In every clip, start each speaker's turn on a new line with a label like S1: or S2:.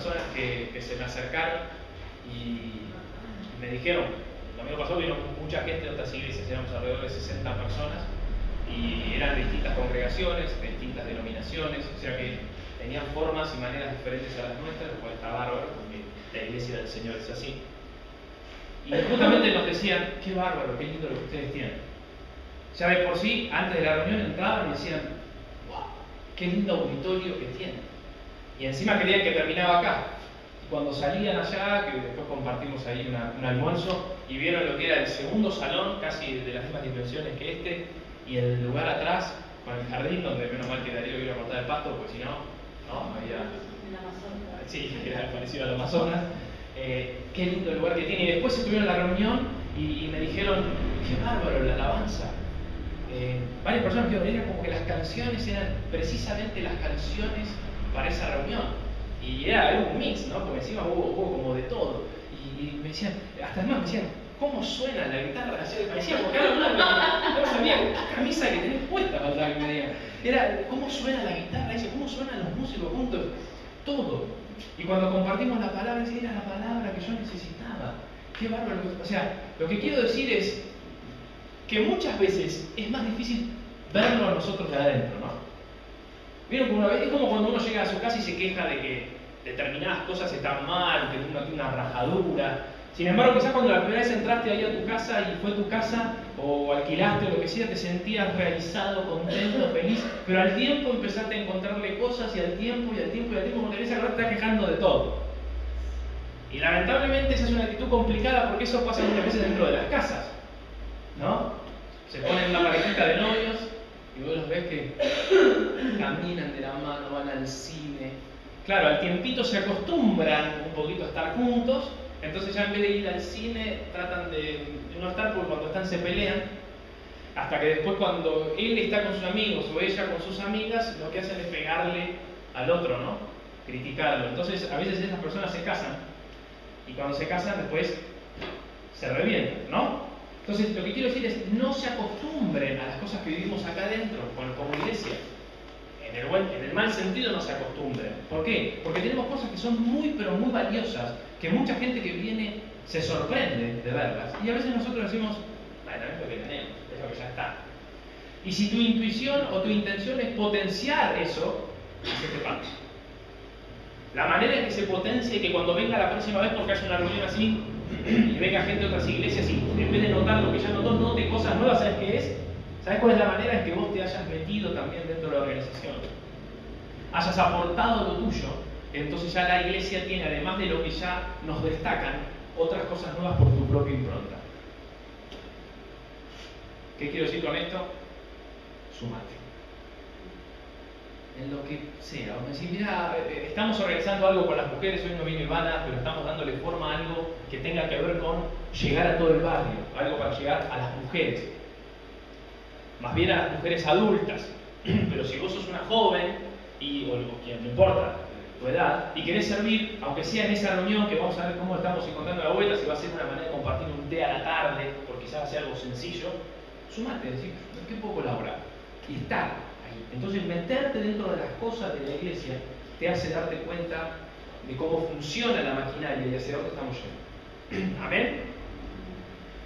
S1: personas que se me acercaron y me dijeron, el domingo pasado vino mucha gente de otras iglesias, éramos alrededor de 60 personas y eran de distintas congregaciones, de distintas denominaciones, o sea que tenían formas y maneras diferentes a las nuestras, lo cual está bárbaro, porque la iglesia del Señor es así. Y justamente nos decían, qué bárbaro, qué lindo lo que ustedes tienen. Ya de por sí, antes de la reunión entraban y decían, wow, qué lindo auditorio que tienen. Y encima creían que terminaba acá. Y cuando salían allá, que después compartimos ahí un almuerzo, y vieron lo que era el segundo salón, casi de las mismas dimensiones que este, y el lugar atrás, con el jardín, donde menos mal que Darío iba a cortar el pasto, porque si no, había... Sí, era parecido al Amazonas. Qué lindo el lugar que tiene. Y después se tuvieron la reunión y me dijeron, qué bárbaro la alabanza. Varias personas me dijeron, era como que las canciones eran precisamente las canciones para esa reunión. Y era un mix, ¿no? Porque encima hubo como de todo. Y me decían, hasta más me decían, ¿cómo suena la guitarra? Parecía como que no sabía qué camisa que tenés puesta, faltaba que me digan. Era, ¿cómo suena la guitarra? Dice, ¿cómo suenan los músicos juntos? Todo. Y cuando compartimos la palabra, era la palabra que yo necesitaba. Qué bárbaro. O sea, lo que quiero decir es que muchas veces es más difícil verlo a nosotros de adentro, ¿no? ¿Vieron que una vez? Es como cuando uno llega a su casa y se queja de que determinadas cosas están mal, que uno tiene una rajadura. Sin embargo, quizás cuando la primera vez entraste ahí a tu casa y fue tu casa, o alquilaste o lo que sea, te sentías realizado, contento, feliz, pero al tiempo empezaste a encontrarle cosas y al tiempo, cuando te ves a te estás quejando de todo. Y lamentablemente esa es una actitud complicada porque eso pasa muchas veces dentro de las casas, ¿no? Se ponen una parejita de novios y vos los ves que caminan de la mano, van al cine. Claro, al tiempito se acostumbran un poquito a estar juntos, entonces ya en vez de ir al cine tratan de no estar porque cuando están se pelean, hasta que después cuando él está con sus amigos o ella con sus amigas, lo que hacen es pegarle al otro, ¿no? Criticarlo. Entonces a veces esas personas se casan y cuando se casan después se revientan, ¿no? Entonces lo que quiero decir es no se acostumbren a las cosas que vivimos acá adentro como iglesia. En el mal sentido no se acostumbren. ¿Por qué? Porque tenemos cosas que son muy pero muy valiosas, que mucha gente que viene se sorprende de verlas. Y a veces nosotros decimos, bueno, es lo que tenemos, es lo que ya está. Y si tu intuición o tu intención es potenciar eso, se te pasa. La manera en que se potencia y que cuando venga la próxima vez, porque haya una reunión así, y venga gente de otras iglesias y en vez de notar lo que ya notó, note cosas nuevas, ¿sabes qué es? ¿Sabes cuál es la manera en que vos te hayas metido también dentro de la organización? Hayas aportado lo tuyo, entonces ya la iglesia tiene, además de lo que ya nos destacan, otras cosas nuevas por tu propia impronta. ¿Qué quiero decir con esto? Sumate. En lo que sea. Vamos a decir, mira, estamos organizando algo con las mujeres, hoy no vino Ivana, pero estamos dándole forma a algo que tenga que ver con llegar a todo el barrio, algo para llegar a las mujeres. Más bien a las mujeres adultas. Pero si vos sos una joven, o quien no importa tu edad, y querés servir, aunque sea en esa reunión que vamos a ver cómo estamos encontrando la vuelta, si va a ser una manera de compartir un té a la tarde, porque quizás sea algo sencillo, sumate, decir, ¿qué puedo colaborar? Y estar ahí. Entonces, meterte dentro de las cosas de la iglesia te hace darte cuenta de cómo funciona la maquinaria y hacia dónde estamos yendo. ¿Amén?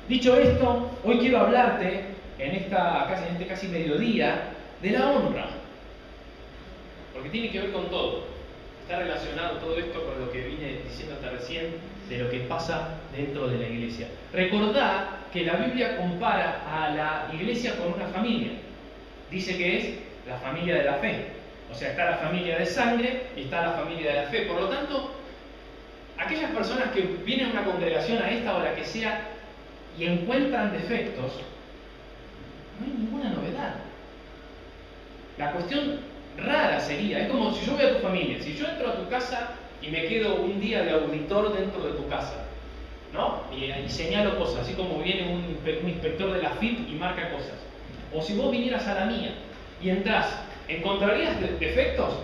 S1: Dicho esto, hoy quiero hablarte en este casi mediodía de la honra, porque tiene que ver con todo. Está relacionado todo esto con lo que vine diciendo hasta recién de lo que pasa dentro de la iglesia. Recordad que la Biblia compara a la iglesia con una familia. Dice que es la familia de la fe. O sea, está la familia de sangre y está la familia de la fe. Por lo tanto, aquellas personas que vienen a una congregación, a esta o a la que sea, y encuentran defectos, no hay ninguna novedad. La cuestión rara sería, es como si yo voy a tu familia, si yo entro a tu casa y me quedo un día de auditor dentro de tu casa, ¿no? Y señalo cosas, así como viene un inspector de la FIP y marca cosas. O si vos vinieras a la mía y entras, ¿encontrarías defectos?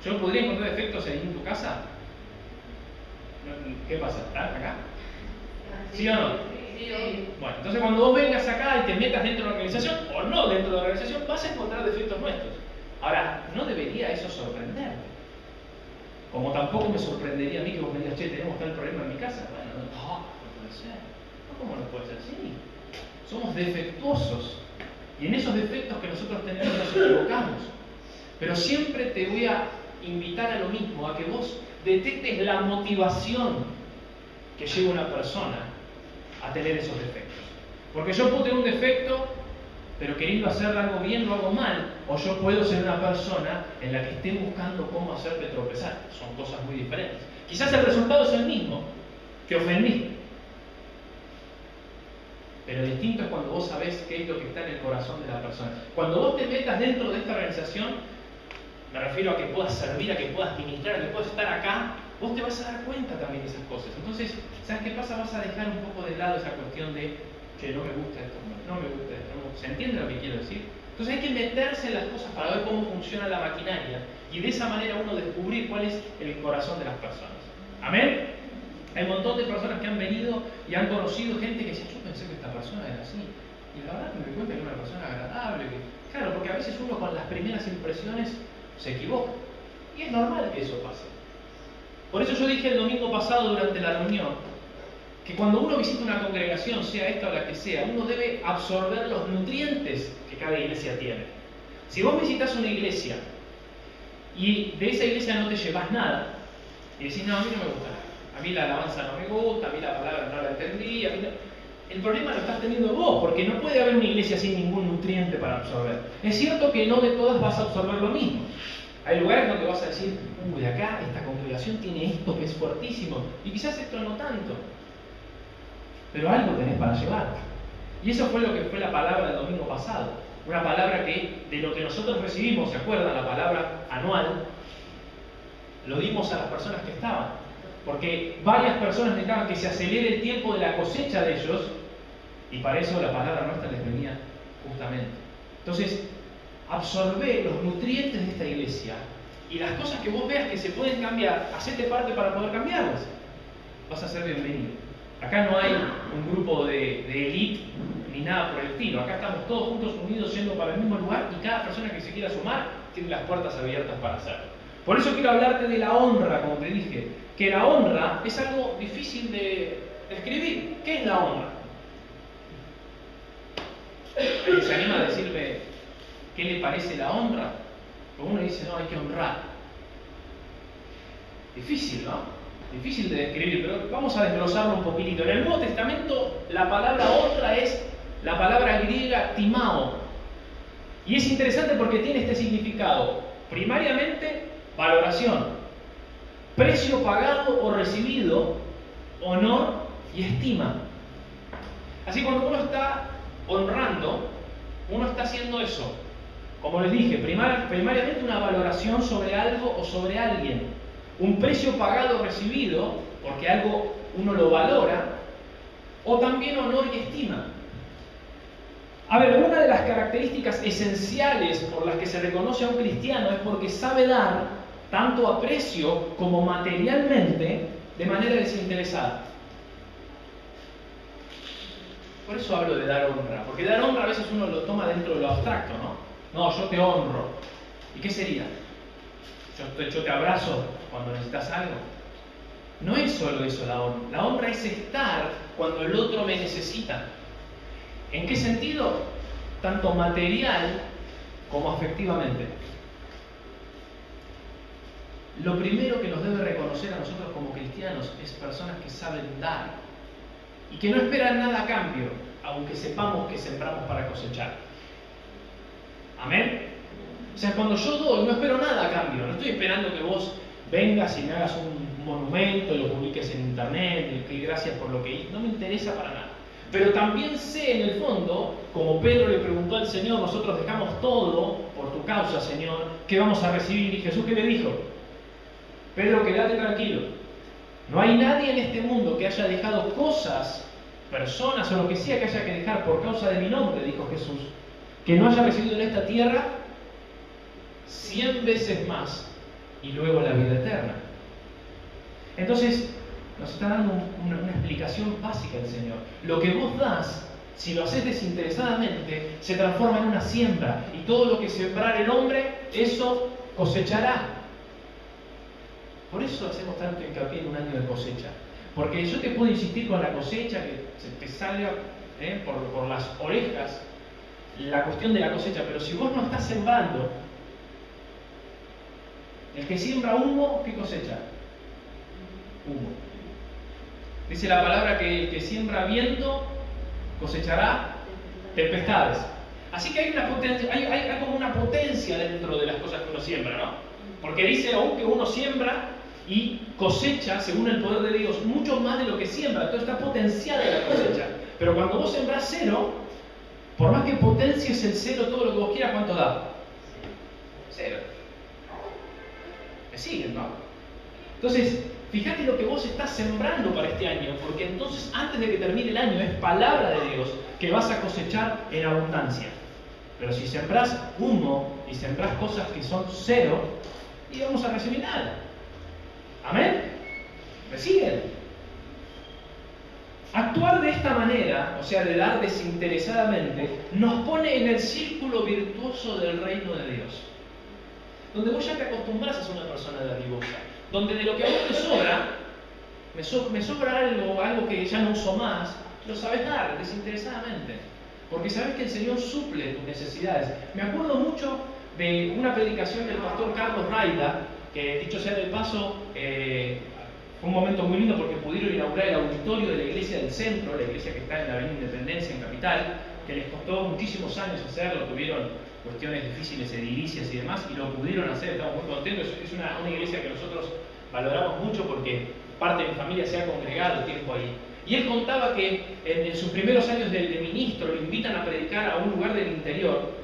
S1: ¿Yo podría encontrar defectos en tu casa? ¿Qué pasa? ¿Están acá? ¿Sí o no? Bueno, entonces cuando vos vengas acá y te metas dentro de la organización o no dentro de la organización, vas a encontrar defectos nuestros. Ahora, no debería eso sorprenderte. Como tampoco me sorprendería a mí que vos me digas, che, tenemos tal problema en mi casa. Bueno, no puede ser. No, ¿cómo no puede ser? Sí. Somos defectuosos. Y en esos defectos que nosotros tenemos nos equivocamos. Pero siempre te voy a invitar a lo mismo, a que vos detectes la motivación que lleva una persona a tener esos defectos. Porque yo puedo tener un defecto, pero queriendo hacer algo bien lo hago mal, o yo puedo ser una persona en la que esté buscando cómo hacerte tropezar. Son cosas muy diferentes. Quizás el resultado es el mismo, te ofendí. Pero distinto es cuando vos sabés qué es lo que está en el corazón de la persona. Cuando vos te metas dentro de esta organización, me refiero a que puedas servir, a que puedas ministrar, a que puedas estar acá, vos te vas a dar cuenta también de esas cosas. Entonces, ¿sabes qué pasa? Vas a dejar un poco de lado esa cuestión de que no me gusta esto, no me gusta esto. No. ¿Se entiende lo que quiero decir? Entonces hay que meterse en las cosas para ver cómo funciona la maquinaria y de esa manera uno descubrir cuál es el corazón de las personas. ¿Amén? Hay un montón de personas que han venido y han conocido gente que dice, yo pensé que esta persona era así. Y la verdad me doy cuenta que es una persona agradable. Claro, porque a veces uno con las primeras impresiones se equivoca. Y es normal que eso pase. Por eso yo dije el domingo pasado durante la reunión que cuando uno visita una congregación, sea esta o la que sea, uno debe absorber los nutrientes que cada iglesia tiene. Si vos visitas una iglesia y de esa iglesia no te llevas nada, y decís, no, a mí no me gusta nada, a mí la alabanza no me gusta, a mí la palabra no la entendí, a mí no... El problema lo estás teniendo vos, porque no puede haber una iglesia sin ningún nutriente para absorber. Es cierto que no de todas vas a absorber lo mismo. Hay lugares donde vas a decir, de acá esta congregación tiene esto que es fuertísimo, y quizás esto no tanto. Pero algo tenés para llevar. Y eso fue lo que fue la palabra del domingo pasado. Una palabra que, de lo que nosotros recibimos, ¿se acuerdan? La palabra anual, lo dimos a las personas que estaban. Porque varias personas necesitaban que se acelere el tiempo de la cosecha de ellos, y para eso la palabra nuestra les venía justamente. Entonces, absorbe los nutrientes de esta iglesia, y las cosas que vos veas que se pueden cambiar, hacete parte para poder cambiarlas. Vas a ser bienvenido. Acá no hay un grupo de élite ni nada por el estilo. Acá estamos todos juntos unidos yendo para el mismo lugar y cada persona que se quiera sumar tiene las puertas abiertas para hacerlo. Por eso quiero hablarte de la honra, como te dije, que la honra es algo difícil de describir. ¿Qué es la honra? ¿Alguien se anima a decirme qué le parece la honra? Porque uno dice, no, hay que honrar. Difícil, ¿no? Difícil de describir, pero vamos a desglosarlo un poquitito. En el Nuevo Testamento la palabra honra es la palabra griega timao. Y es interesante porque tiene este significado. Primariamente, valoración, precio pagado o recibido, honor y estima. Así cuando uno está honrando, uno está haciendo eso. Como les dije, primariamente una valoración sobre algo o sobre alguien. Un precio pagado o recibido, porque algo uno lo valora, o también honor y estima. A ver, una de las características esenciales por las que se reconoce a un cristiano es porque sabe dar tanto aprecio como materialmente de manera desinteresada. Por eso hablo de dar honra, porque dar honra a veces uno lo toma dentro de lo abstracto, ¿no? No, yo te honro. ¿Y qué sería? Yo te abrazo cuando necesitas algo. No es solo eso la honra. La honra es estar cuando el otro me necesita. ¿En qué sentido? Tanto material como afectivamente. Lo primero que nos debe reconocer a nosotros como cristianos es personas que saben dar y que no esperan nada a cambio, aunque sepamos que sembramos para cosechar. ¿Amén? O sea, cuando yo doy, no espero nada a cambio. No estoy esperando que vos vengas y me hagas un monumento, lo publiques en internet, que gracias por lo que hice. No me interesa para nada. Pero también sé en el fondo, como Pedro le preguntó al Señor, nosotros dejamos todo por tu causa, Señor, ¿qué vamos a recibir? Y Jesús, ¿qué le dijo? Pedro, quédate tranquilo. No hay nadie en este mundo que haya dejado cosas, personas o lo que sea que haya que dejar por causa de mi nombre, dijo Jesús, que no haya recibido en esta tierra 100 veces más y luego la vida eterna. Entonces, nos está dando una explicación básica el Señor. Lo que vos das, si lo haces desinteresadamente, se transforma en una siembra. Y todo lo que sembrar el hombre, eso cosechará. Por eso hacemos tanto hincapié en un año de cosecha. Porque yo te puedo insistir con la cosecha, que se te salga por las orejas la cuestión de la cosecha, pero si vos no estás sembrando, el que siembra humo, ¿qué cosecha? Humo. Dice la palabra que el que siembra viento cosechará tempestades. Así que hay una potencia, hay como una potencia dentro de las cosas que uno siembra, ¿no? Porque dice aún que uno siembra y cosecha, según el poder de Dios, mucho más de lo que siembra. Entonces está potenciada la cosecha. Pero cuando vos sembrás cero, por más que potencies el cero todo lo que vos quieras, ¿cuánto da? Cero. ¿Me siguen, no? Entonces, fíjate lo que vos estás sembrando para este año, porque entonces antes de que termine el año es palabra de Dios que vas a cosechar en abundancia. Pero si sembrás humo y sembrás cosas que son cero, y vamos a recibir nada. ¿Amén? ¿Me siguen? Actuar de esta manera, o sea, de dar desinteresadamente, nos pone en el círculo virtuoso del reino de Dios. Donde vos ya te acostumbras a ser una persona dadivosa. Donde de lo que a vos te sobra, me sobra algo que ya no uso más, lo sabes dar desinteresadamente. Porque sabes que el Señor suple tus necesidades. Me acuerdo mucho de una predicación del pastor Carlos Raida, que dicho sea de paso, fue un momento muy lindo porque pudieron inaugurar el auditorio de la iglesia del centro, la iglesia que está en la Avenida Independencia, en Capital, que les costó muchísimos años hacerlo, tuvieron cuestiones difíciles, edilicias y demás, y lo pudieron hacer, estamos muy contentos. Es una iglesia que nosotros valoramos mucho porque parte de mi familia se ha congregado tiempo ahí. Y él contaba que en sus primeros años de ministro lo invitan a predicar a un lugar del interior,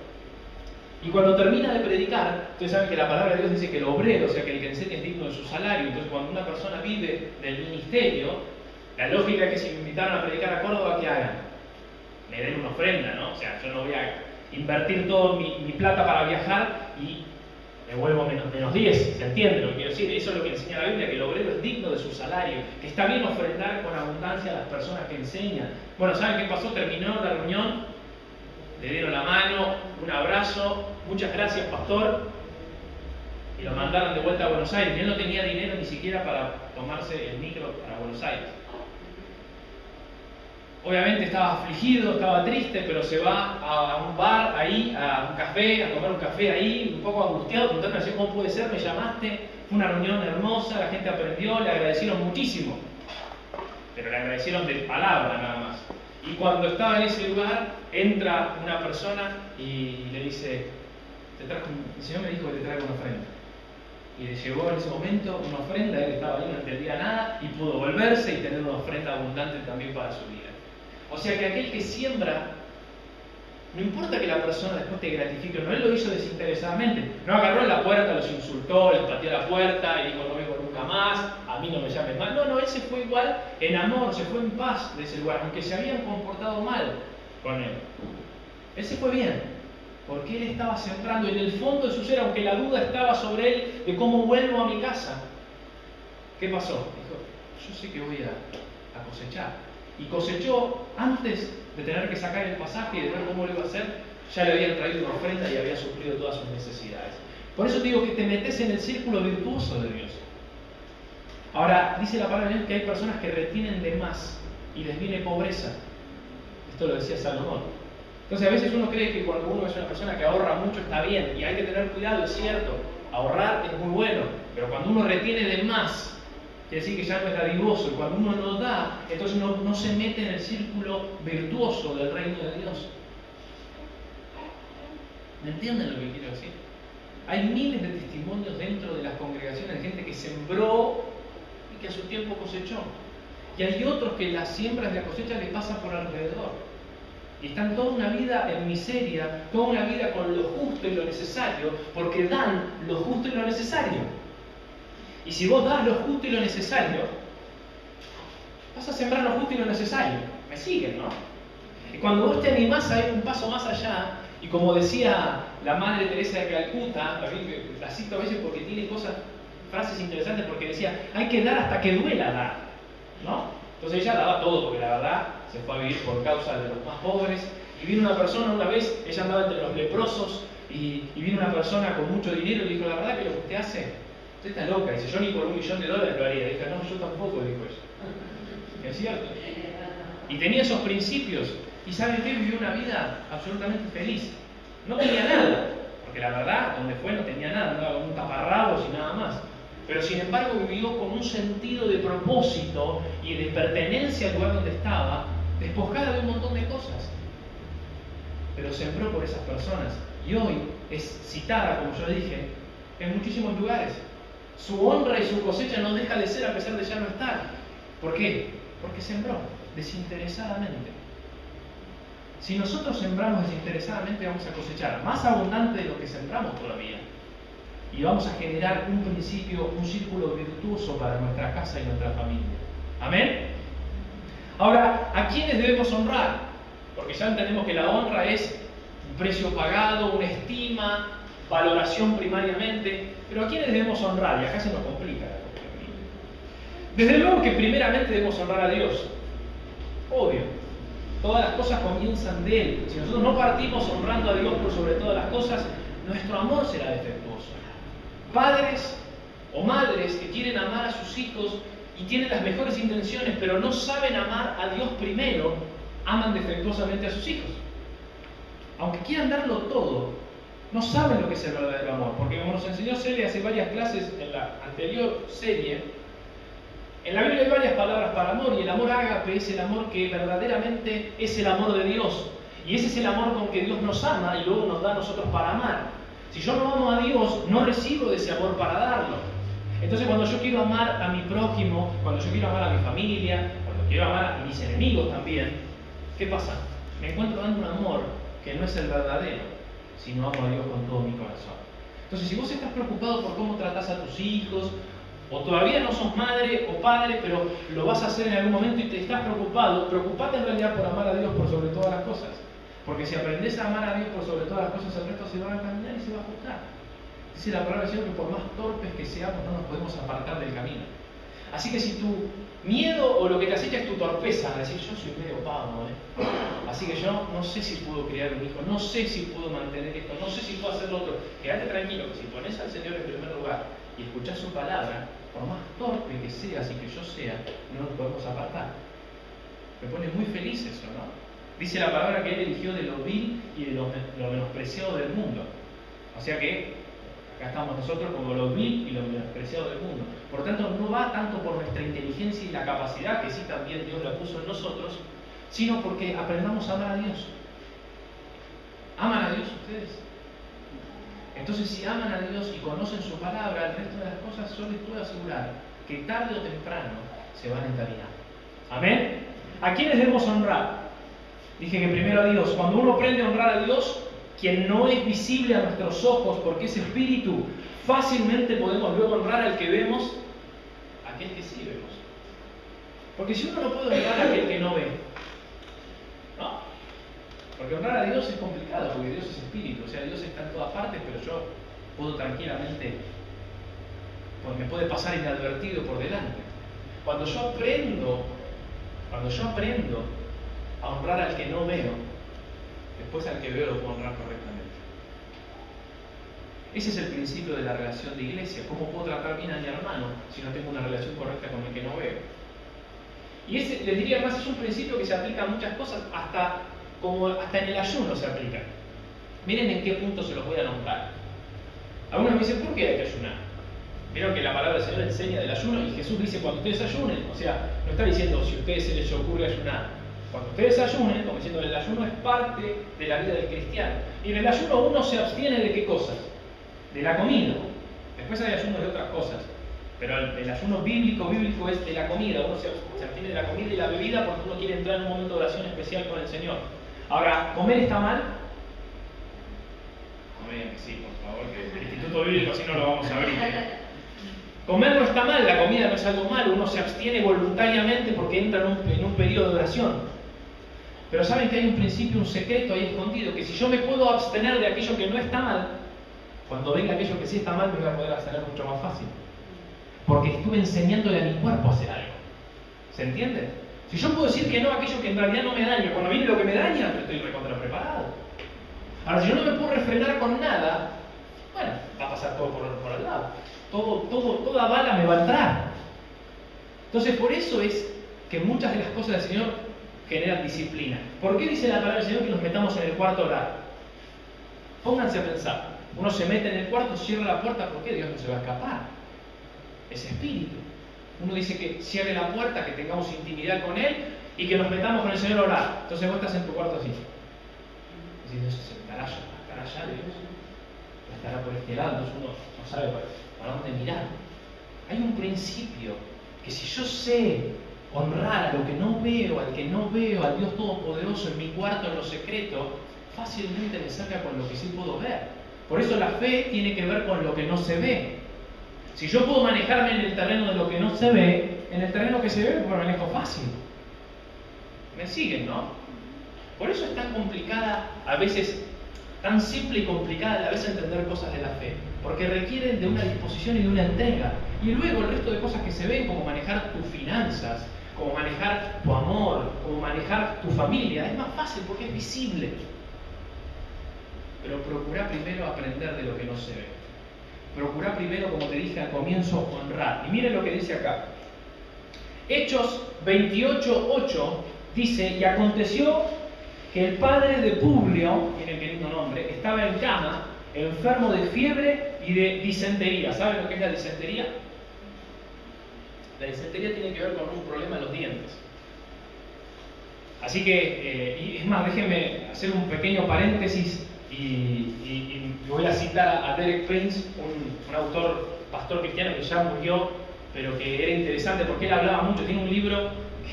S1: y cuando termina de predicar, ustedes saben que la palabra de Dios dice que el obrero, o sea que el que enseña es digno de su salario. Entonces cuando una persona vive del ministerio, la lógica es que si me invitaron a predicar a Córdoba, ¿qué hagan? Me den una ofrenda, ¿no? O sea, yo no voy a invertir toda mi plata para viajar y me vuelvo menos 10, ¿se entiende lo que quiero decir? Eso es lo que enseña la Biblia, que el obrero es digno de su salario, que está bien ofrendar con abundancia a las personas que enseñan. Bueno, ¿saben qué pasó? Terminó la reunión, le dieron la mano, un abrazo, muchas gracias pastor, y lo mandaron de vuelta a Buenos Aires. Y él no tenía dinero ni siquiera para tomarse el micro para Buenos Aires. Obviamente estaba afligido, estaba triste, pero se va a un bar ahí, a un café, a tomar un café ahí, un poco angustiado, preguntándome cómo puede ser, me llamaste, fue una reunión hermosa, la gente aprendió, le agradecieron muchísimo, pero le agradecieron de palabra nada más. Y cuando estaba en ese lugar, entra una persona y le dice, el Señor me dijo que te traiga una ofrenda. Y le llegó en ese momento una ofrenda, él estaba ahí, no entendía nada, y pudo volverse y tener una ofrenda abundante también para su vida. O sea que aquel que siembra, no importa que la persona después te gratifique, no, él lo hizo desinteresadamente. No agarró en la puerta, los insultó, les pateó la puerta y dijo no vengo nunca más, a mí no me llames más. No, él se fue igual en amor, se fue en paz de ese lugar, aunque se habían comportado mal con él. Él se fue bien, porque él estaba sembrando en el fondo de su ser, aunque la duda estaba sobre él de cómo vuelvo a mi casa. ¿Qué pasó? Dijo, yo sé que voy a cosechar. Y cosechó antes de tener que sacar el pasaje y de ver cómo lo iba a hacer, ya le habían traído una ofrenda y había suplido todas sus necesidades. Por eso digo que te metes en el círculo virtuoso de Dios. Ahora, dice la palabra de Dios que hay personas que retienen de más y les viene pobreza. Esto lo decía Salomón. Entonces a veces uno cree que cuando uno es una persona que ahorra mucho está bien, y hay que tener cuidado, es cierto, ahorrar es muy bueno, pero cuando uno retiene de más, quiere decir que ya no es dadivoso, y cuando uno no da, entonces uno no se mete en el círculo virtuoso del reino de Dios. ¿Me entienden lo que quiero decir? Hay miles de testimonios dentro de las congregaciones de gente que sembró y que a su tiempo cosechó. Y hay otros que las siembras de la cosecha les pasan por alrededor. Y están toda una vida en miseria, toda una vida con lo justo y lo necesario, porque dan lo justo y lo necesario. Y si vos das lo justo y lo necesario, vas a sembrar lo justo y lo necesario. ¿Me siguen, no? Y cuando vos te animás a ir un paso más allá, y como decía la Madre Teresa de Calcuta, la cito a veces porque tiene frases interesantes, porque decía, hay que dar hasta que duela dar, ¿no? Entonces ella daba todo, porque la verdad se fue a vivir por causa de los más pobres. Y vino una persona una vez, ella andaba entre los leprosos, y vino una persona con mucho dinero y dijo, la verdad que lo que usted hace usted está loca. Dice, yo ni por $1 millón lo haría. Dije, no, yo tampoco, dijo ella. Es cierto. Y tenía esos principios. ¿Y saben qué? Vivió una vida absolutamente feliz. No tenía nada, porque la verdad, donde fue no tenía nada, andaba con un taparrabos y nada más. Pero sin embargo vivió con un sentido de propósito y de pertenencia al lugar donde estaba, despojada de un montón de cosas. Pero sembró por esas personas. Y hoy es citada, como yo dije, en muchísimos lugares. Su honra y su cosecha no deja de ser a pesar de ya no estar. ¿Por qué? Porque sembró desinteresadamente. Si nosotros sembramos desinteresadamente, vamos a cosechar más abundante de lo que sembramos todavía. Y vamos a generar un principio, un círculo virtuoso para nuestra casa y nuestra familia. ¿Amén? Ahora, ¿a quiénes debemos honrar? Porque ya entendemos que la honra es un precio pagado, una estima, valoración primariamente. Pero ¿a quiénes debemos honrar? Y acá se nos complica la cosa. Desde luego que primeramente debemos honrar a Dios. Obvio. Todas las cosas comienzan de Él. Si nosotros no partimos honrando a Dios por sobre todas las cosas, nuestro amor será defectuoso. Padres o madres que quieren amar a sus hijos y tienen las mejores intenciones, pero no saben amar a Dios primero, aman defectuosamente a sus hijos. Aunque quieran darlo todo, no saben lo que es el verdadero amor. Porque como nos enseñó Celia hace varias clases en la anterior serie, en la Biblia hay varias palabras para amor, y el amor ágape es el amor que verdaderamente es el amor de Dios. Y ese es el amor con que Dios nos ama y luego nos da a nosotros para amar. Si yo no amo a Dios, no recibo de ese amor para darlo. Entonces cuando yo quiero amar a mi prójimo, cuando yo quiero amar a mi familia, cuando quiero amar a mis enemigos también, ¿qué pasa? Me encuentro dando un amor que no es el verdadero, si no amo a Dios con todo mi corazón. Entonces si vos estás preocupado por cómo tratás a tus hijos, o todavía no sos madre o padre, pero lo vas a hacer en algún momento y te estás preocupado, preocupate en realidad por amar a Dios por sobre todas las cosas. Porque si aprendes a amar a Dios por sobre todas las cosas, el resto se va a caminar y se va a ajustar. Dice la palabra del Señor que por más torpes que seamos, no nos podemos apartar del camino. Así que si tu miedo o lo que te acecha es tu torpeza, decir yo soy medio pavo, así que yo no sé si puedo criar un hijo, no sé si puedo mantener esto, no sé si puedo hacer lo otro. Quédate tranquilo, que si pones al Señor en primer lugar y escuchás su palabra, por más torpe que seas y que yo sea, no nos podemos apartar. Me pone muy feliz eso, ¿no? Dice la palabra que Él eligió de lo vil y de lo menospreciado del mundo. O sea que acá estamos nosotros como lo vil y lo menospreciado del mundo. Por tanto, no va tanto por nuestra inteligencia y la capacidad, que sí también Dios la puso en nosotros, sino porque aprendamos a amar a Dios. ¿Aman a Dios ustedes? Entonces, si aman a Dios y conocen su palabra, el resto de las cosas yo les puedo asegurar que tarde o temprano se van a encaminar. ¿Amén? ¿A quiénes debemos honrar? Dije que primero a Dios. Cuando uno aprende a honrar a Dios, quien no es visible a nuestros ojos porque es espíritu, fácilmente podemos luego honrar al que vemos, a aquel que sí vemos. Porque si uno no puede honrar a aquel que no ve, ¿no? Porque honrar a Dios es complicado, porque Dios es espíritu, o sea, Dios está en todas partes, pero yo puedo tranquilamente, pues me puede pasar inadvertido por delante. Cuando yo aprendo a honrar al que no veo, después al que veo lo puedo honrar correctamente. Ese es el principio de la relación de iglesia. ¿Cómo puedo tratar bien a mi hermano si no tengo una relación correcta con el que no veo? Y ese, les diría más, es un principio que se aplica a muchas cosas, hasta en el ayuno se aplica. Miren en qué punto se los voy a nombrar. Algunos me dicen, ¿por qué hay que ayunar? Vieron que la palabra del Señor enseña del ayuno y Jesús dice cuando ustedes ayunen, o sea, no está diciendo si a ustedes se les ocurre ayunar. Cuando ustedes ayunen, como diciendo, el ayuno es parte de la vida del cristiano. Y en el ayuno uno se abstiene de qué cosas? De la comida. Después hay ayunos de otras cosas. Pero el ayuno bíblico es de la comida. Uno se abstiene de la comida y la bebida porque uno quiere entrar en un momento de oración especial con el Señor. Ahora, ¿comer está mal? No me digan que sí, por favor, que el Instituto Bíblico así no lo vamos a abrir. Comer no está mal, la comida no es algo malo, uno se abstiene voluntariamente porque entra en un periodo de oración. Pero saben que hay un principio, un secreto ahí escondido, que si yo me puedo abstener de aquello que no está mal, cuando venga aquello que sí está mal me voy a poder abstener mucho más fácil. Porque estuve enseñándole a mi cuerpo a hacer algo. ¿Se entiende? Si yo puedo decir que no a aquello que en realidad no me daña, cuando viene lo que me daña, estoy recontra preparado. Ahora, si yo no me puedo refrenar con nada, bueno, va a pasar todo por al lado. Toda bala me va a entrar. Entonces, por eso es que muchas de las cosas del Señor generan disciplina. ¿Por qué dice la palabra del Señor que nos metamos en el cuarto a orar? Pónganse a pensar. Uno se mete en el cuarto, cierra la puerta, ¿por qué Dios no se va a escapar? Es espíritu. Uno dice que cierre la puerta, que tengamos intimidad con Él y que nos metamos con el Señor a orar. Entonces vos estás en tu cuarto así. Y Dios se estará allá Dios. Estará por este lado, entonces uno no sabe para dónde mirar. Hay un principio que si yo sé honrar a lo que no veo, al que no veo, al Dios Todopoderoso en mi cuarto, en lo secreto, fácilmente me saca con lo que sí puedo ver. Por eso la fe tiene que ver con lo que no se ve. Si yo puedo manejarme en el terreno de lo que no se ve, en el terreno que se ve me manejo fácil. ¿Me siguen, no? Por eso es tan complicada, a veces, tan simple y complicada a la vez entender cosas de la fe. Porque requieren de una disposición y de una entrega. Y luego el resto de cosas que se ven, como manejar tus finanzas, como manejar tu amor, como manejar tu familia, es más fácil porque es visible. Pero procura primero aprender de lo que no se ve. Procura primero, como te dije al comienzo, honrar. Y miren lo que dice acá. Hechos 28:8 dice: y aconteció que el padre de Publio, miren qué lindo nombre, estaba en cama, enfermo de fiebre y de disentería. ¿Saben lo que es la disentería? La disentería tiene que ver con un problema en los dientes. Así que, y es más, déjenme hacer un pequeño paréntesis y voy a citar a Derek Prince, un autor, pastor cristiano que ya murió, pero que era interesante porque él hablaba mucho. Tiene un libro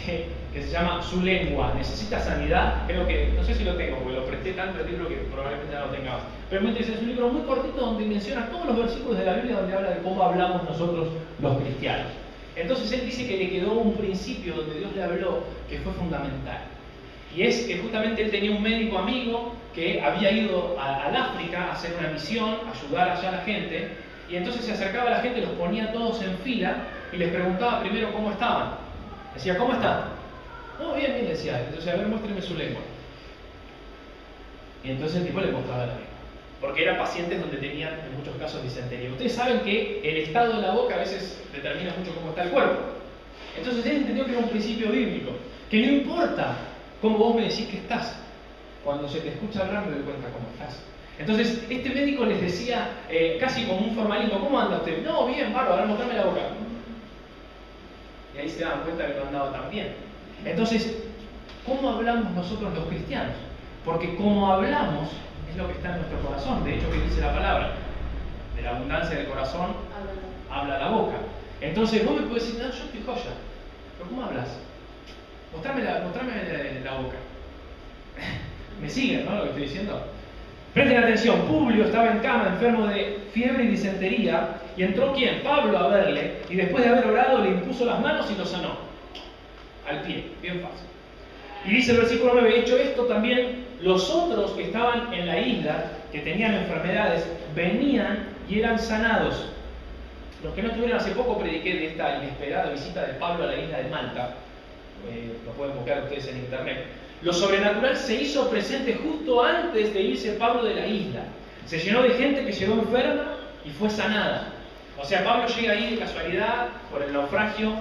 S1: que se llama Su lengua, necesita sanidad. Creo que, no sé si lo tengo porque lo presté tanto el libro que probablemente ya lo tenga más. Pero muy interesante, es un libro muy cortito donde menciona todos los versículos de la Biblia donde habla de cómo hablamos nosotros los cristianos. Entonces él dice que le quedó un principio donde Dios le habló que fue fundamental. Y es que justamente él tenía un médico amigo que había ido al África a hacer una misión, a ayudar allá a la gente, y entonces se acercaba a la gente, los ponía todos en fila y les preguntaba primero cómo estaban. Decía, ¿cómo están? Oh, bien, bien, decía. Entonces, a ver, muéstrenme su lengua. Y entonces el tipo le mostraba la lengua. Porque eran pacientes donde tenían, en muchos casos, disentería. Ustedes saben que el estado de la boca a veces determina mucho cómo está el cuerpo. Entonces él entendió que era un principio bíblico, que no importa cómo vos me decís que estás, cuando se te escucha hablar me doy cuenta cómo estás. Entonces este médico les decía, casi como un formalismo, ¿cómo anda usted? No, bien, bárbaro, ahora mostrame la boca. Y ahí se dan cuenta que no andaba tan bien. Entonces, ¿cómo hablamos nosotros los cristianos? Porque como hablamos es lo que está en nuestro corazón. De hecho, ¿qué dice la palabra? De la abundancia del corazón habla la boca. Entonces vos me podés decir, no, yo estoy joya. ¿Pero cómo hablas? Mostrame la boca. ¿Me siguen, no? Lo que estoy diciendo. Presten atención, Publio estaba en cama, enfermo de fiebre y disentería, y entró ¿quién? Pablo a verle, y después de haber orado le impuso las manos y lo sanó. Al pie, bien fácil. Y dice el versículo 9, hecho esto también, los otros que estaban en la isla, que tenían enfermedades, venían y eran sanados. Los que no estuvieron hace poco prediqué de esta inesperada visita de Pablo a la isla de Malta. Lo pueden buscar ustedes en internet. Lo sobrenatural se hizo presente justo antes de irse Pablo de la isla. Se llenó de gente que llegó enferma y fue sanada. O sea, Pablo llega ahí de casualidad, por el naufragio,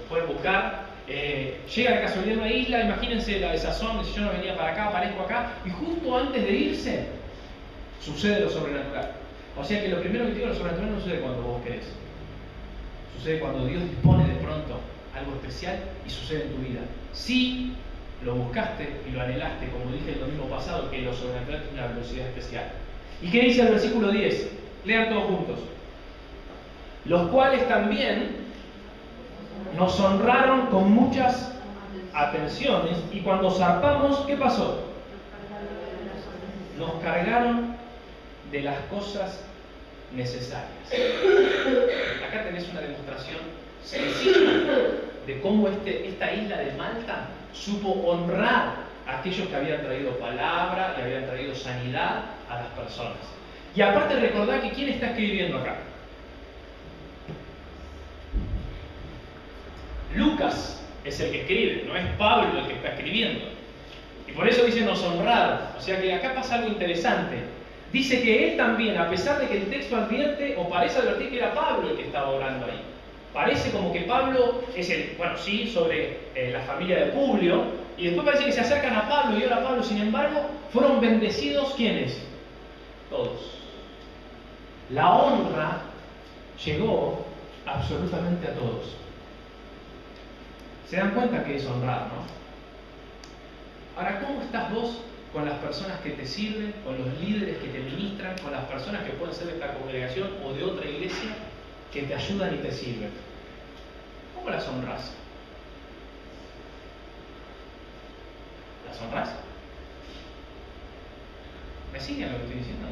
S1: pueden buscar, llega de casualidad a una isla, imagínense la desazón de si yo no venía para acá, aparezco acá, y justo antes de irse, sucede lo sobrenatural. O sea que lo primero que te digo, lo sobrenatural no sucede cuando vos querés. Sucede cuando Dios dispone de pronto algo especial y sucede en tu vida. Si lo buscaste y lo anhelaste, como dije el domingo pasado, que lo sobrenatural tiene una velocidad especial. ¿Y qué dice el versículo 10? Lean todos juntos. Los cuales también nos honraron con muchas atenciones, y cuando zarpamos, ¿qué pasó? Nos cargaron de las cosas necesarias. Acá tenés una demostración sencilla de cómo esta isla de Malta supo honrar a aquellos que habían traído palabra y habían traído sanidad a las personas. Y aparte recordad que ¿quién está escribiendo acá? Lucas es el que escribe, no es Pablo el que está escribiendo. Y por eso dice nos honraron. O sea que acá pasa algo interesante. dice que él también, a pesar de que el texto advierte, o parece advertir que era Pablo el que estaba orando ahí. Parece como que Pablo es el, bueno, sí, sobre la familia de Publio, y después parece que se acercan a Pablo y ora a Pablo. Sin embargo, fueron bendecidos, ¿quiénes? Todos. La honra llegó absolutamente a todos. ¿Se dan cuenta que es honrar, no? Ahora, ¿cómo estás vos con las personas que te sirven, con los líderes que te ministran, con las personas que pueden ser de esta congregación o de otra iglesia que te ayudan y te sirven? ¿Cómo las honras? ¿Las honras? ¿Me siguen lo que estoy diciendo?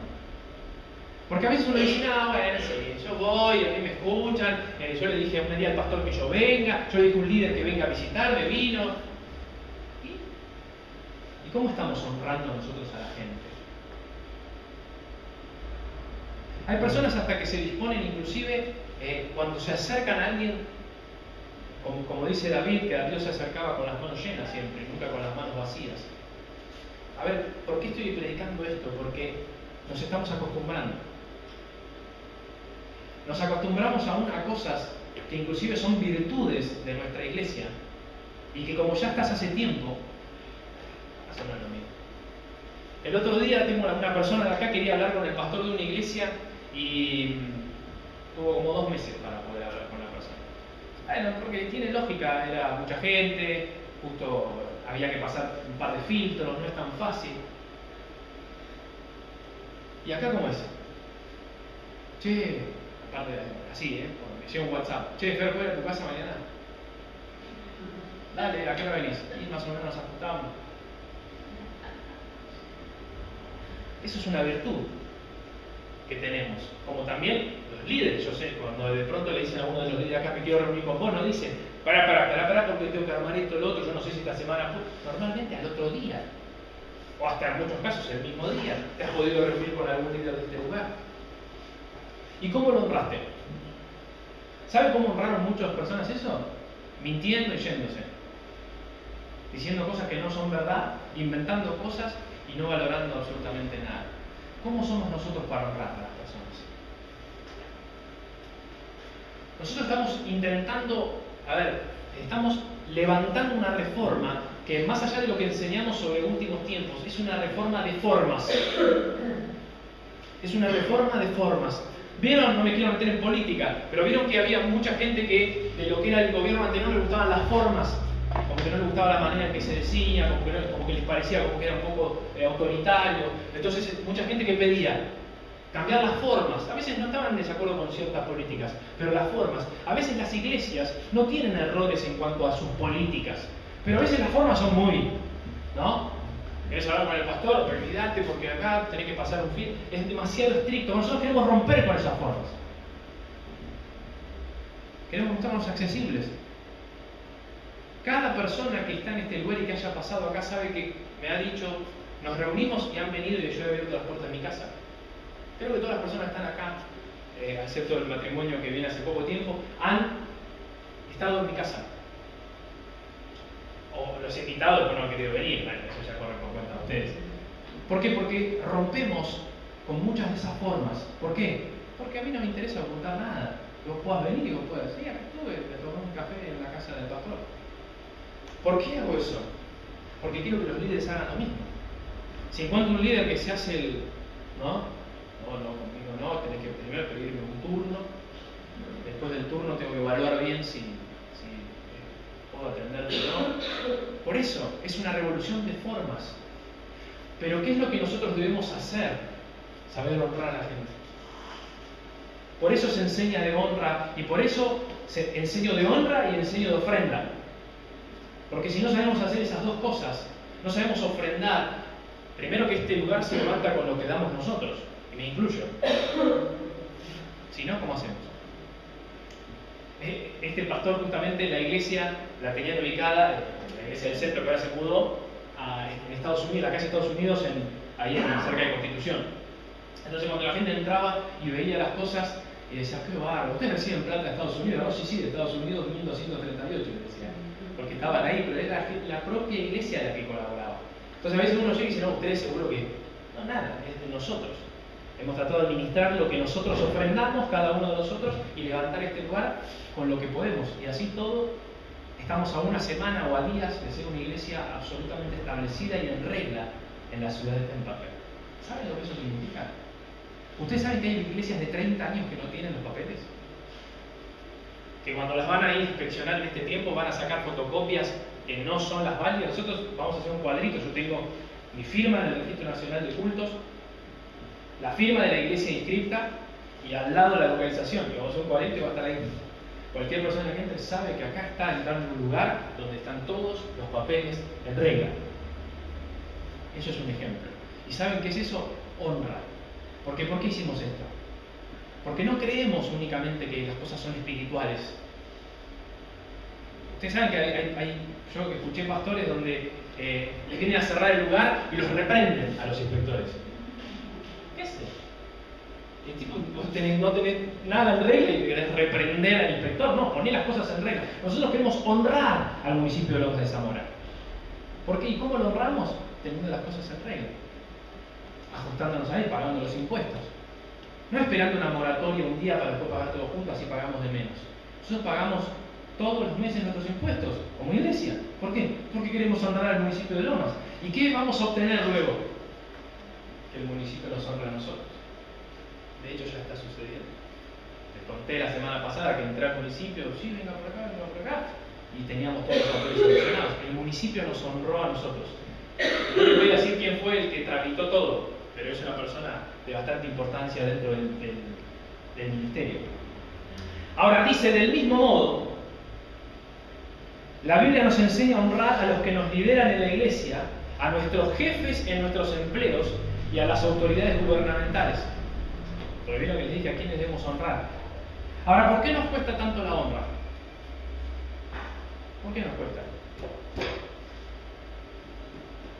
S1: Porque a veces uno dice, no, bueno, sí, yo voy, a mí me escuchan, yo le dije un día al pastor que yo venga, yo le dije a un líder que venga a visitarme, vino. ¿Y cómo estamos honrando nosotros a la gente? Hay personas hasta que se disponen, inclusive, cuando se acercan a alguien, como dice David, que a Dios se acercaba con las manos llenas siempre, nunca con las manos vacías. A ver, ¿por qué estoy predicando esto? Porque nos estamos acostumbrando. Nos acostumbramos aún a cosas que inclusive son virtudes de nuestra iglesia y que como ya estás hace tiempo, hacen lo mismo. El otro día tengo una persona de acá, quería hablar con el pastor de una iglesia y tuvo como 2 meses para poder hablar con la persona. Bueno, porque tiene lógica, era mucha gente, justo había que pasar un par de filtros, no es tan fácil. ¿Y acá cómo es? Che, aparte así, me llega un WhatsApp. Che, Fer, ¿puedo ir a tu casa mañana? Dale, ¿a qué hora venís? Y más o menos nos ajustamos. Eso es una virtud que tenemos. Como también los líderes, yo sé, cuando de pronto le dicen a uno de los líderes acá, me quiero reunir con vos, no dicen, pará, porque tengo que armar esto, lo otro, yo no sé si esta semana. Normalmente al otro día, o hasta en muchos casos el mismo día, te has podido reunir con algún líder de este lugar. ¿Y cómo lo honraste? ¿Sabe cómo honraron muchas personas eso? Mintiendo y yéndose. Diciendo cosas que no son verdad, inventando cosas y no valorando absolutamente nada. ¿Cómo somos nosotros para honrar a las personas? Nosotros estamos intentando, estamos levantando una reforma que más allá de lo que enseñamos sobre últimos tiempos, es una reforma de formas. Es una reforma de formas. ¿Vieron? No me quiero meter en política, pero vieron que había mucha gente que de lo que era el gobierno anterior le gustaban las formas, como que no les gustaba la manera en que se decía, como que les parecía como que era un poco autoritario. Entonces mucha gente que pedía cambiar las formas. A veces no estaban en desacuerdo con ciertas políticas, pero las formas. A veces las iglesias no tienen errores en cuanto a sus políticas, pero a veces las formas son muy, ¿no? ¿Querés hablar con el pastor? Olvídate porque acá tenés que pasar un fin. Es demasiado estricto. Nosotros queremos romper con esas formas. Queremos mostrarnos accesibles. Cada persona que está en este lugar y que haya pasado acá sabe que me ha dicho, nos reunimos y han venido y yo he abierto las puertas de mi casa. Creo que todas las personas que están acá, excepto el matrimonio que viene hace poco tiempo, han estado en mi casa. O los he quitado porque no han querido venir, eso ya corre por cuenta de ustedes. ¿Por qué? Porque rompemos con muchas de esas formas. ¿Por qué? Porque a mí no me interesa ocultar nada. Que vos puedas venir y vos puedas decir, acá estuve, me tomé un café en la casa del pastor. ¿Por qué hago eso? Porque quiero que los líderes hagan lo mismo. Si encuentro un líder que se hace el, no, conmigo no, tenés que primero pedirme un turno, después del turno tengo que evaluar bien si puedo atenderte o no. Por eso, es una revolución de formas. Pero ¿qué es lo que nosotros debemos hacer? Saber honrar a la gente. Por eso se enseña de honra y por eso enseño de honra y enseño de ofrenda. Porque si no sabemos hacer esas dos cosas, no sabemos ofrendar, primero que este lugar se levanta con lo que damos nosotros, y me incluyo. Si no, ¿cómo hacemos? Este pastor justamente la iglesia la tenía ubicada, la iglesia del centro que ahora se mudó en Estados Unidos, la calle de Estados Unidos, ahí cerca de Constitución. Entonces cuando la gente entraba y veía las cosas y decía, qué bárbaro, ustedes reciben plata de Estados Unidos, ¿no? Sí, de Estados Unidos 1238, le decía, porque estaban ahí, pero era la propia iglesia la que colaboraba. Entonces a veces uno llega y dice, no, ustedes seguro que, no, nada, es de nosotros. Hemos tratado de administrar lo que nosotros ofrendamos, cada uno de nosotros, y levantar este lugar con lo que podemos. Y así todo, estamos a una semana o a días de ser una iglesia absolutamente establecida y en regla en la ciudad de Tampa Bay. ¿Saben lo que eso significa? ¿Ustedes saben que hay iglesias de 30 años que no tienen los papeles? Que cuando las van a ir a inspeccionar en este tiempo van a sacar fotocopias que no son las válidas. Nosotros vamos a hacer un cuadrito. Yo tengo mi firma en el Registro Nacional de Cultos, la firma de la iglesia inscripta y al lado la localización. Y vamos a hacer un cuadrito y va a estar ahí. Cualquier persona que entre sabe que acá está entrando en un lugar donde están todos los papeles en regla. Eso es un ejemplo. ¿Y saben qué es eso? Honra. Porque ¿por qué hicimos esto? Porque no creemos únicamente que las cosas son espirituales. Ustedes saben que yo escuché pastores donde les vienen a cerrar el lugar y los reprenden a los inspectores. ¿Qué es eso? El tipo, no tenés nada en regla y querés reprender al inspector. No, poné las cosas en regla. Nosotros queremos honrar al municipio de Loma de Zamora. ¿Por qué? ¿Y cómo lo honramos? Teniendo las cosas en regla. Ajustándonos a él, pagando los impuestos. No esperando una moratoria un día para después pagar todo junto, así pagamos de menos. Nosotros pagamos todos los meses nuestros impuestos, como iglesia. ¿Por qué? Porque queremos honrar al municipio de Lomas. ¿Y qué vamos a obtener luego? Que el municipio nos honre a nosotros. De hecho, ya está sucediendo. Les conté la semana pasada que entré al municipio, sí, venga por acá, y teníamos todos los papeles solucionados. El municipio nos honró a nosotros. No les voy a decir quién fue el que tramitó todo, pero es una persona de bastante importancia dentro del ministerio. Ahora dice, del mismo modo, la Biblia nos enseña a honrar a los que nos lideran en la iglesia, a nuestros jefes en nuestros empleos y a las autoridades gubernamentales. Pero bien lo que les dije, a quiénes debemos honrar. Ahora, ¿por qué nos cuesta tanto la honra? ¿Por qué nos cuesta?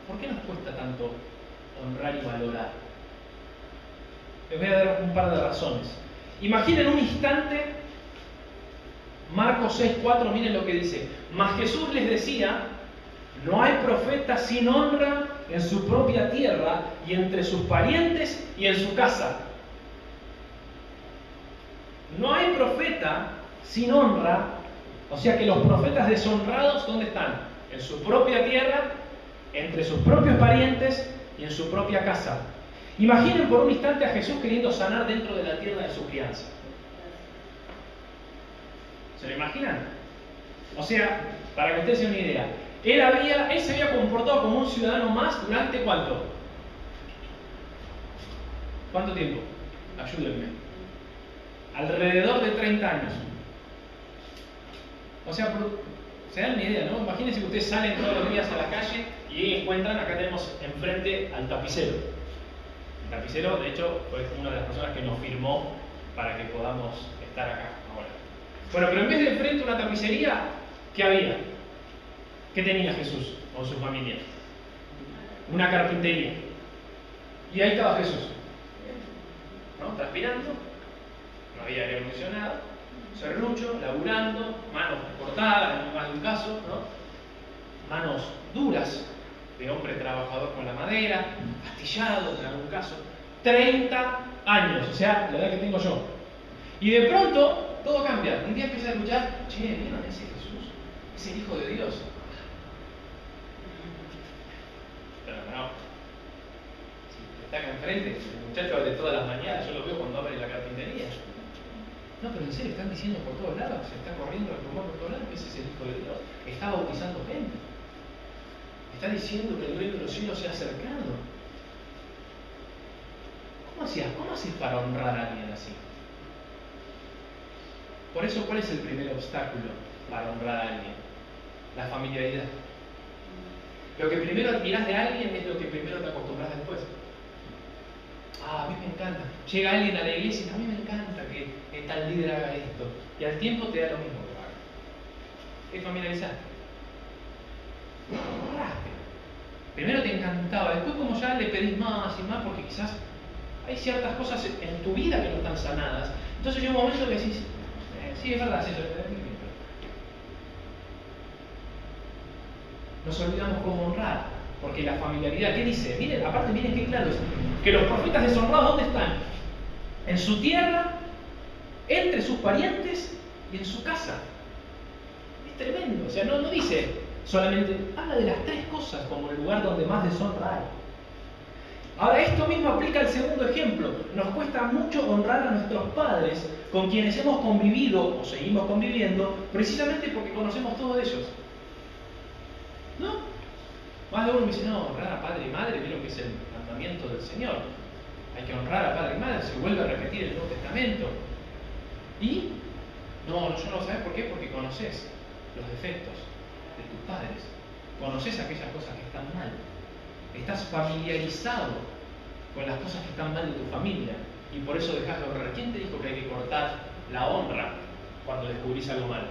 S1: ¿Por qué nos cuesta tanto honrar y valorar? Les voy a dar un par de razones. Imaginen un instante, Marcos 6:4, miren lo que dice. Mas Jesús les decía, no hay profeta sin honra en su propia tierra y entre sus parientes y en su casa. No hay profeta sin honra, o sea que los profetas deshonrados, ¿dónde están? En su propia tierra, entre sus propios parientes y en su propia casa. Imaginen por un instante a Jesús queriendo sanar dentro de la tierra de su crianza. ¿Se lo imaginan? O sea, para que ustedes se den una idea, él se había comportado como un ciudadano más durante ¿cuánto? ¿Cuánto tiempo? Ayúdenme. Alrededor de 30 años. O sea, se dan una idea, ¿no? Imagínense que ustedes salen todos los días a la calle y encuentran, acá tenemos enfrente al tapicero. El tapicero, de hecho, fue una de las personas que nos firmó para que podamos estar acá ahora. Bueno, pero en vez de enfrente una tapicería, ¿qué había? ¿Qué tenía Jesús con su familia? Una carpintería. Y ahí estaba Jesús, ¿no? Transpirando, no había aire acondicionado, serrucho, laburando, manos cortadas en más de un caso, ¿no? Manos duras de hombre trabajador con la madera, astillado en algún caso. 30 años, o sea, la edad que tengo yo. Y de pronto todo cambia. Un día empieza a escuchar, che, ¿vieron ese Jesús? Es el Hijo de Dios. Pero no. Si está acá enfrente, el muchacho de todas las mañanas, yo lo veo cuando abre la carpintería. No, pero en serio, están diciendo por todos lados, se está corriendo el rumor por todos lados que ese es el Hijo de Dios. Está bautizando gente. Está diciendo que el reino de los cielos se ha acercado. ¿Cómo haces para honrar a alguien así? Por eso, ¿cuál es el primer obstáculo para honrar a alguien? La familiaridad. Lo que primero admirás de alguien es lo que primero te acostumbras después. Ah, a mí me encanta. Llega alguien a la iglesia y a mí me encanta que tal líder haga esto. Y al tiempo te da lo mismo que haga. ¿Qué familiarizar? Honraste. Primero te encantaba, después como ya le pedís más y más, porque quizás hay ciertas cosas en tu vida que no están sanadas. Entonces llega un momento que decís, sí, es verdad, sí, eso. Nos olvidamos cómo honrar. Porque la familiaridad, ¿qué dice? Miren, aparte miren qué claro es, que los profetas deshonrados, ¿dónde están? en su tierra, entre sus parientes y en su casa. Es tremendo. O sea, no dice solamente, habla de las tres cosas como el lugar donde más deshonra hay. Ahora, esto mismo aplica al segundo ejemplo. Nos cuesta mucho honrar a nuestros padres, con quienes hemos convivido o seguimos conviviendo, precisamente porque conocemos todo de ellos. ¿No? Más de uno me dice, no, honrar a padre y madre, vieron que es el mandamiento del Señor. Hay que honrar a padre y madre, se vuelve a repetir el Nuevo Testamento. ¿Y? No, yo no, ¿sabes por qué? Porque conoces los defectos de tus padres. Conoces aquellas cosas que están mal. Estás familiarizado con las cosas que están mal de tu familia y por eso dejas de honrar. ¿Quién te dijo que hay que cortar la honra cuando descubrís algo malo?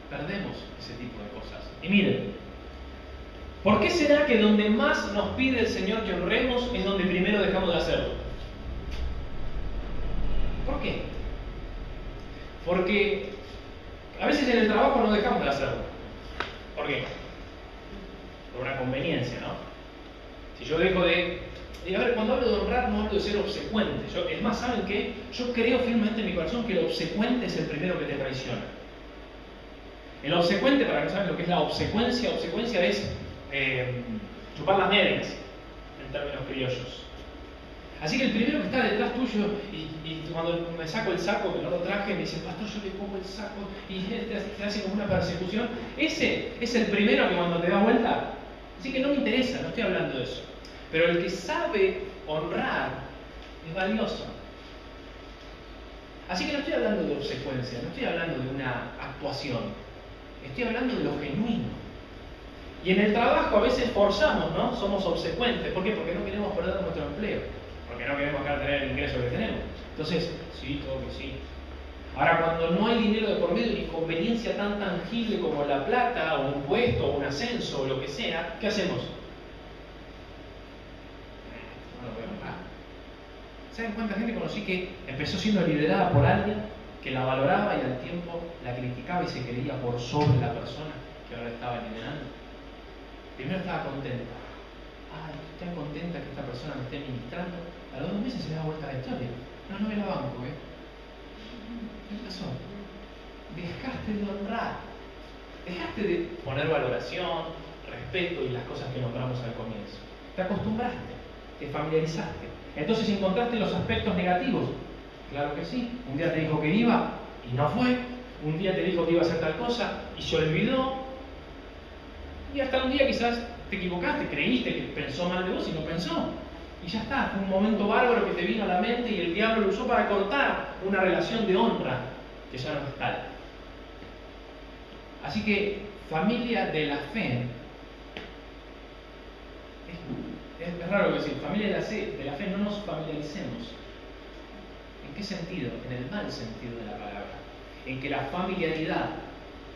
S1: Perdemos ese tipo de cosas. Y miren, ¿por qué será que donde más nos pide el Señor que honremos es donde primero dejamos de hacerlo? ¿Por qué? Porque a veces en el trabajo no dejamos de hacerlo. ¿Por qué? Por una conveniencia, ¿no? Si yo dejo de... Y a ver, cuando hablo de honrar no hablo de ser obsecuente. Es más, ¿saben qué? Yo creo firmemente en mi corazón que el obsecuente es el primero que te traiciona. El obsecuente, para que no saben lo que es la obsecuencia es chupar las medias, en términos criollos. Así que el primero que está detrás tuyo, y cuando me saco el saco, que no lo traje, me dice, pastor, yo le pongo el saco, y te hace como una persecución. Ese es el primero que cuando te da vuelta. Así que no me interesa, no estoy hablando de eso. Pero el que sabe honrar es valioso. Así que no estoy hablando de obsecuencia, no estoy hablando de una actuación. Estoy hablando de lo genuino. Y en el trabajo a veces forzamos, ¿no? Somos obsecuentes. ¿Por qué? Porque no queremos perder nuestro empleo. Porque no queremos acá tener el ingreso que tenemos. Entonces, sí, todo que sí. Ahora, cuando no hay dinero de por medio ni conveniencia tan tangible como la plata, o un puesto, o un ascenso, o lo que sea, ¿qué hacemos? No lo veo acá. ¿Saben cuánta gente conocí que empezó siendo liderada por alguien que la valoraba y al tiempo la criticaba y se creía por sobre la persona que ahora estaba liderando? Primero estaba contenta. Ay, estoy tan contenta que esta persona me esté ministrando. A los 2 meses se le da vuelta a la historia. No me la banco, ¿eh? ¿Qué pasó? Dejaste de honrar. Dejaste de poner valoración, respeto y las cosas que nombramos al comienzo. Te acostumbraste, te familiarizaste. Entonces encontraste los aspectos negativos. Claro que sí. Un día te dijo que iba y no fue. Un día te dijo que iba a hacer tal cosa y se olvidó. Y hasta un día quizás te equivocaste, creíste que pensó mal de vos y no pensó. Y ya está, fue un momento bárbaro que te vino a la mente y el diablo lo usó para cortar una relación de honra que ya no es tal. Así que, familia de la fe, es raro decir, familia de la fe, no nos familiaricemos. ¿En qué sentido? En el mal sentido de la palabra. En que la familiaridad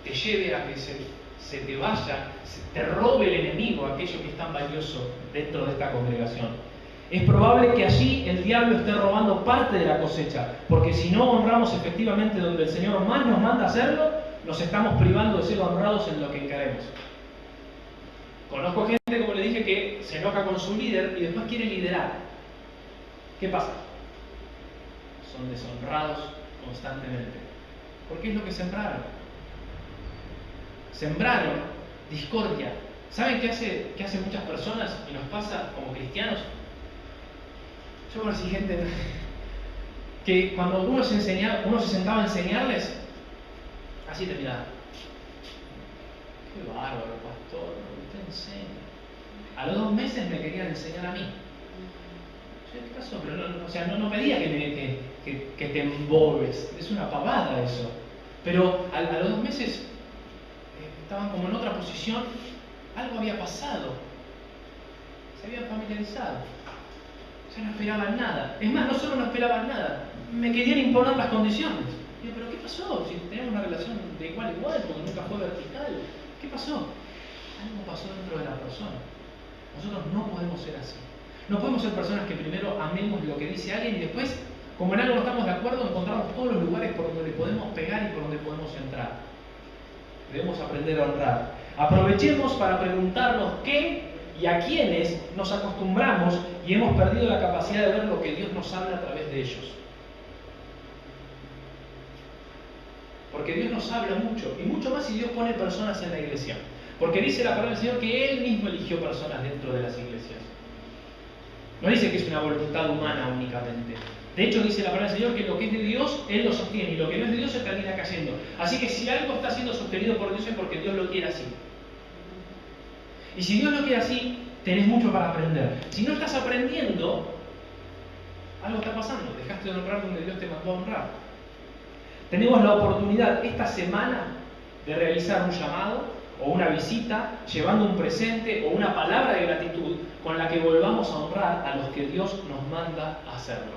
S1: te lleve a que se te vaya, te robe el enemigo aquello que es tan valioso dentro de esta congregación. Es probable que allí el diablo esté robando parte de la cosecha, porque si no honramos efectivamente donde el Señor más nos manda hacerlo, nos estamos privando de ser honrados en lo que queremos. Conozco gente, como le dije, que se enoja con su líder y después quiere liderar. ¿Qué pasa? Son deshonrados constantemente. Porque es lo que sembraron. Sembraron discordia. ¿Saben qué hace muchas personas y nos pasa como cristianos? Yo conocí gente que cuando uno se sentaba a enseñarles, así te miraba. Qué bárbaro, pastor, usted enseña. A los 2 meses me querían enseñar a mí. Yo, ¿qué pasó? Pero no pedía que te embobes. Es una pavada eso. Pero a los 2 meses estaban como en otra posición. Algo había pasado. Se habían familiarizado. Ya no esperaban nada. Es más, no solo no esperaban nada, me querían imponer las condiciones. Y yo, ¿pero qué pasó? Si teníamos una relación de igual a igual, porque nunca fue vertical. ¿Qué pasó? Algo pasó dentro de la persona. Nosotros no podemos ser así. No podemos ser personas que primero amemos lo que dice alguien y después, como en algo no estamos de acuerdo, encontramos todos los lugares por donde le podemos pegar y por donde podemos entrar. Debemos aprender a honrar. Aprovechemos para preguntarnos qué y a quienes nos acostumbramos y hemos perdido la capacidad de ver lo que Dios nos habla a través de ellos. Porque Dios nos habla mucho, y mucho más si Dios pone personas en la iglesia. Porque dice la palabra del Señor que Él mismo eligió personas dentro de las iglesias. No dice que es una voluntad humana únicamente. De hecho, dice la palabra del Señor que lo que es de Dios, Él lo sostiene, y lo que no es de Dios se termina cayendo. Así que si algo está siendo sostenido por Dios es porque Dios lo quiere así. Y si Dios lo quiere así, tenés mucho para aprender. Si no estás aprendiendo, algo está pasando. Dejaste de honrar donde Dios te mandó a honrar. Tenemos la oportunidad esta semana de realizar un llamado o una visita, llevando un presente o una palabra de gratitud con la que volvamos a honrar a los que Dios nos manda a hacerlo.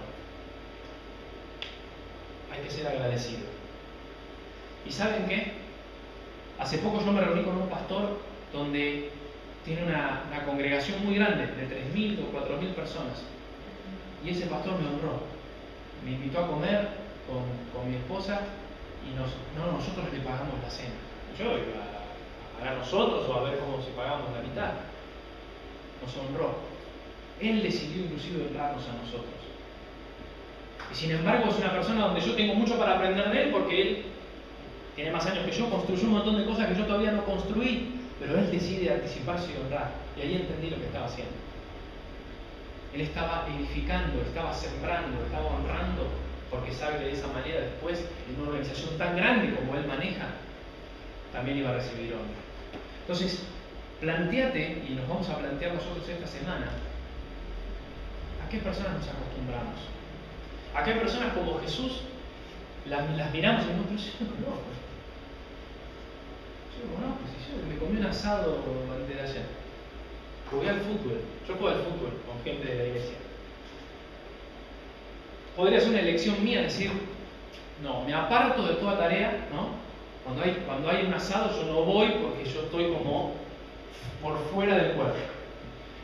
S1: Hay que ser agradecido. ¿Y saben qué? Hace poco yo me reuní con un pastor donde tiene una congregación muy grande, de 3.000 o 4.000 personas. Y ese pastor me honró. Me invitó a comer con mi esposa y nosotros le pagamos la cena. Yo iba a pagar nosotros o a ver cómo si pagamos la mitad. Nos honró. Él decidió inclusive honrarnos a nosotros. Y sin embargo es una persona donde yo tengo mucho para aprender de él porque él tiene más años que yo, construyó un montón de cosas que yo todavía no construí, pero él decide anticiparse y honrar. Y ahí entendí lo que estaba haciendo. Él estaba edificando, estaba sembrando, estaba honrando, porque sabe que de esa manera después, en una organización tan grande como él maneja, también iba a recibir honra. Entonces, planteate, y nos vamos a plantear nosotros esta semana, ¿a qué personas nos acostumbramos? ¿A qué personas como Jesús las miramos y decimos, pero yo no conozco? Yo no conozco, si yo me comí un asado antes de ayer. Jugué al fútbol, yo juego al fútbol con gente de la iglesia. Podría ser una elección mía decir, no, me aparto de toda tarea, ¿no? Cuando hay un asado yo no voy porque yo estoy como por fuera del cuerpo.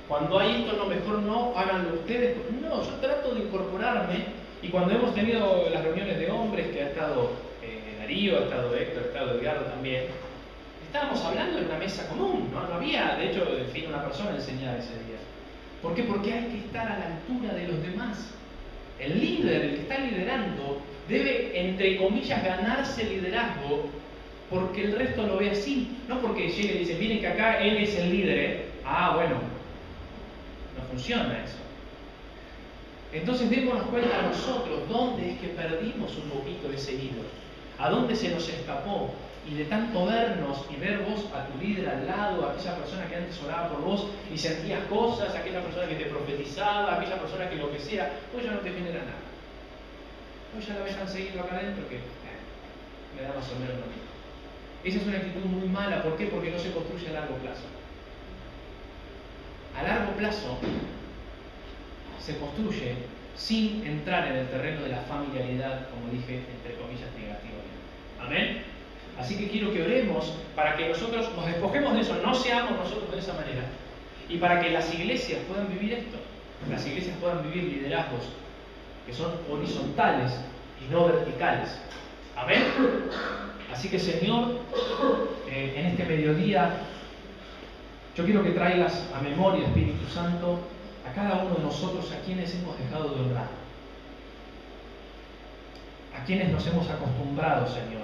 S1: Cuando hay esto, no, mejor no, háganlo ustedes. No, yo trato de incorporarme, y cuando hemos tenido las reuniones de hombres, que ha estado Darío, ha estado Héctor, ha estado Edgardo también, estábamos hablando en una mesa común, ¿no? No había, de hecho, una persona enseñada ese día. ¿Por qué? Porque hay que estar a la altura de los demás. El líder, el que está liderando, debe, entre comillas, ganarse liderazgo porque el resto lo ve así. No porque llegue y dice, miren que acá él es el líder, ¿eh? Ah, bueno, no funciona eso. Entonces démonos cuenta nosotros dónde es que perdimos un poquito ese hilo, a dónde se nos escapó, y de tanto vernos y ver vos a tu líder al lado, a aquella persona que antes oraba por vos y sentías cosas, a aquella persona que te profetizaba, a aquella persona que lo que sea, hoy ya no te genera nada. Hoy ya la dejan seguir acá adentro que me da más o menos lo mismo. Esa es una actitud muy mala. ¿Por qué? Porque no se construye a largo plazo. A largo plazo se construye sin entrar en el terreno de la familiaridad, como dije, entre comillas, negativamente. ¿Amén? Así que quiero que oremos para que nosotros nos despojemos de eso, no seamos nosotros de esa manera. Y para que las iglesias puedan vivir esto, las iglesias puedan vivir liderazgos que son horizontales y no verticales. ¿Amén? Así que, Señor, en este mediodía, yo quiero que traigas a memoria, Espíritu Santo, a cada uno de nosotros a quienes hemos dejado de honrar, a quienes nos hemos acostumbrado, Señor,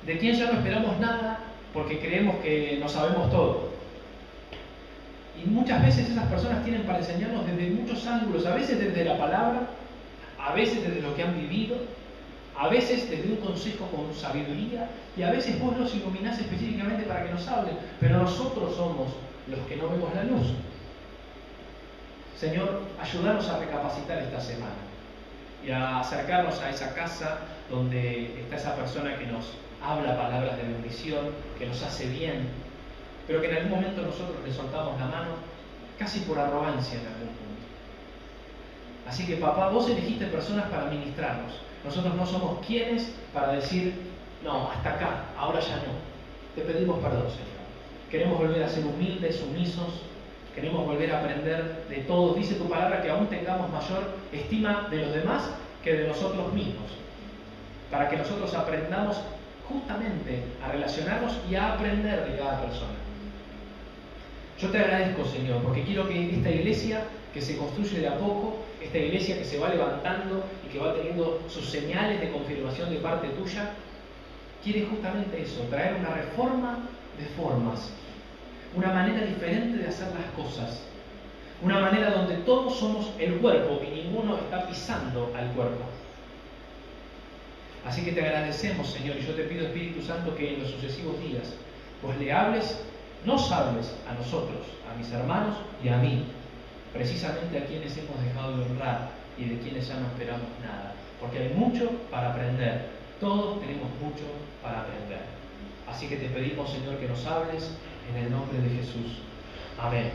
S1: de quien ya no esperamos nada porque creemos que no sabemos todo. Y muchas veces esas personas tienen para enseñarnos desde muchos ángulos, a veces desde la palabra, a veces desde lo que han vivido, a veces desde un consejo con sabiduría, y a veces vos los iluminás específicamente para que nos hablen, pero nosotros somos los que no vemos la luz. Señor, ayúdanos a recapacitar esta semana y a acercarnos a esa casa donde está esa persona que nos habla palabras de bendición, que nos hace bien, pero que en algún momento nosotros le soltamos la mano, casi por arrogancia en algún punto. Así que, papá, vos elegiste personas para ministrarnos. Nosotros no somos quienes para decir, no, hasta acá, ahora ya no. Te pedimos perdón, Señor. Queremos volver a ser humildes, sumisos, queremos volver a aprender de todos. Dice tu palabra que aún tengamos mayor estima de los demás que de nosotros mismos, para que nosotros aprendamos justamente a relacionarnos y a aprender de cada persona.
S2: Yo te agradezco, Señor, porque quiero que esta iglesia que se construye de a poco, esta iglesia que se va levantando y que va teniendo sus señales de confirmación de parte tuya, quiere justamente eso, traer una reforma de formas, una manera diferente de hacer las cosas, una manera donde todos somos el cuerpo y ninguno está pisando al cuerpo. Así que te agradecemos, Señor, y yo te pido, Espíritu Santo, que en los sucesivos días pues le hables, nos hables a nosotros, a mis hermanos y a mí, precisamente a quienes hemos dejado de honrar y de quienes ya no esperamos nada, porque hay mucho para aprender, todos tenemos mucho para aprender. Así que te pedimos, Señor, que nos hables en el nombre de Jesús. Amén.